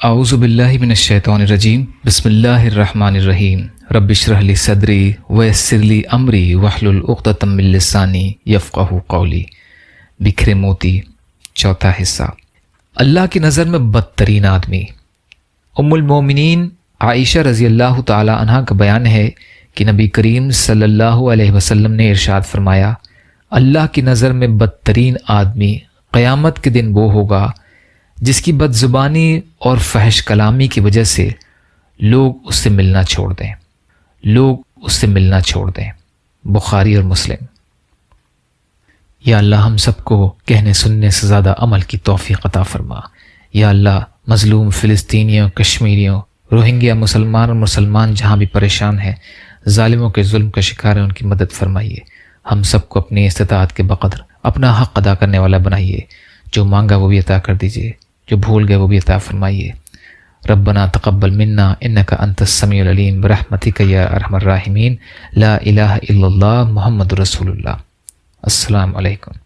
اعوذ باللہ من الشیطان الرجیم بسم اللہ الرحمن الرحیم رب اشرح لی صدری ویسر لی امری واحلل عقدۃ من لسانی یفقہوا قولی۔ بکھرے موتی، چوتھا حصہ۔ اللہ کی نظر میں بدترین آدمی۔ ام المومنین عائشہ رضی اللہ تعالی عنہ کا بیان ہے کہ نبی کریم صلی اللہ علیہ وسلم نے ارشاد فرمایا، اللہ کی نظر میں بدترین آدمی قیامت کے دن وہ ہوگا جس کی بد زبانی اور فحش کلامی کی وجہ سے لوگ اس سے ملنا چھوڑ دیں۔ بخاری اور مسلم۔ یا اللہ ہم سب کو کہنے سننے سے زیادہ عمل کی توفیق عطا فرما۔ یا اللہ مظلوم فلسطینیوں، کشمیریوں، روہنگیا مسلمان جہاں بھی پریشان ہیں، ظالموں کے ظلم کا شکار ہیں، ان کی مدد فرمائیے۔ ہم سب کو اپنی استطاعت کے بقدر اپنا حق ادا کرنے والا بنائیے۔ جو مانگا وہ بھی عطا کر دیجیے، جو بھول گئے وہ بھی عطا فرمائیے۔ ربنا تقبل منا انک انت السمیع العلیم برحمتک یا ارحم الراحمین۔ لا الہ الا اللہ محمد رسول اللہ۔ السلام علیکم۔